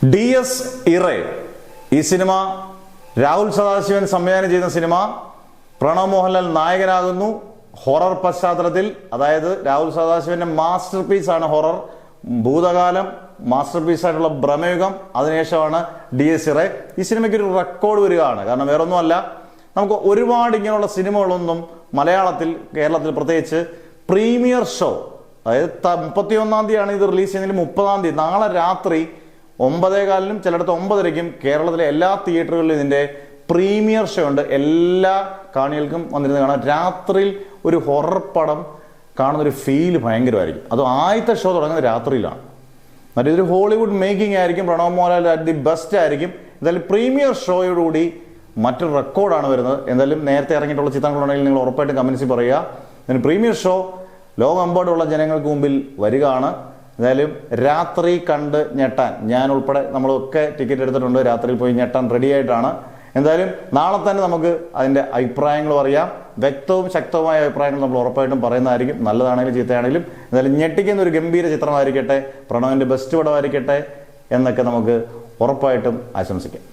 DS ഇറേ ഈ cinema Rahul Sadasivan സംവിധാനം ചെയ്യുന്ന സിനിമ. പ്രണവ് മോഹൻലാൽ നായകനാകുന്നു. ഹൊറർ പശ്ചാത്തലത്തിൽ, അതായത് രാഹുൽ സദാശിവന്റെ മാസ്റ്റർ പീസ് ആണ് ഹൊറർ. ഭൂതകാലം മാസ്റ്റർ പീസ് ആയിട്ടുള്ള ഭ്രമയുഗം, അതിനുശേഷമാണ് DS ഇറേ. ഈ സിനിമയ്ക്ക് ഒരു റെക്കോർഡ് വരികയാണ്. കാരണം വേറൊന്നുമല്ല, നമുക്ക് ഒരുപാട് ഇങ്ങനെയുള്ള സിനിമകളൊന്നും മലയാളത്തിൽ, കേരളത്തിൽ പ്രത്യേകിച്ച് പ്രീമിയർ ഷോ, അതായത് 31-ാം തീയതിയാണ് ഇത് റിലീസ് ചെയ്യുന്നതിൽ 30-ാം തീയതി നാളെ രാത്രി 9:15 ചിലയിടത്ത് 9:30 കേരളത്തിലെ എല്ലാ തിയേറ്ററുകളിലും ഇതിന്റെ പ്രീമിയർ ഷോ ഉണ്ട്. എല്ലാ കാണികൾക്കും വന്നിരുന്ന് കാണാം. രാത്രിയിൽ ഒരു ഹൊറർ പടം കാണുന്നൊരു ഫീല് ഭയങ്കരമായിരിക്കും. അത് ആദ്യത്തെ ഷോ തുടങ്ങുന്നത് രാത്രിയിലാണ്. മറ്റേ ഇതൊരു ഹോളിവുഡ് മേക്കിംഗ് ആയിരിക്കും. Pranav Mohanlal at the best ആയിരിക്കും. എന്തായാലും പ്രീമിയർ ഷോയോടുകൂടി മറ്റൊരു റെക്കോർഡാണ് വരുന്നത്. എന്തായാലും നേരത്തെ ഇറങ്ങിയിട്ടുള്ള ചിത്രങ്ങളുണ്ടെങ്കിൽ നിങ്ങൾ ഉറപ്പായിട്ടും കമന്റ്സിൽ പറയുക. ഇതിന് പ്രീമിയർ ഷോ ലോകമെമ്പാടുമുള്ള ജനങ്ങൾക്ക് മുമ്പിൽ വരികയാണ്. എന്തായാലും രാത്രി കണ്ട് ഞെട്ടാൻ ഞാൻ ഉൾപ്പെടെ നമ്മളൊക്കെ ടിക്കറ്റ് എടുത്തിട്ടുണ്ട്. രാത്രിയിൽ പോയി ഞെട്ടാൻ റെഡി ആയിട്ടാണ്. എന്തായാലും നാളെ തന്നെ നമുക്ക് അതിൻ്റെ അഭിപ്രായങ്ങളും അറിയാം. വ്യക്തവും ശക്തവുമായ അഭിപ്രായങ്ങൾ നമ്മൾ ഉറപ്പായിട്ടും പറയുന്നതായിരിക്കും. നല്ലതാണെങ്കിലും ചീത്തയാണെങ്കിലും എന്തായാലും ഞെട്ടിക്കുന്ന ഒരു ഗംഭീര ചിത്രമായിരിക്കട്ടെ, പ്രണവിൻ്റെ ബെസ്റ്റ് പടമായിരിക്കട്ടെ എന്നൊക്കെ നമുക്ക് ഉറപ്പായിട്ടും ആശംസിക്കാം.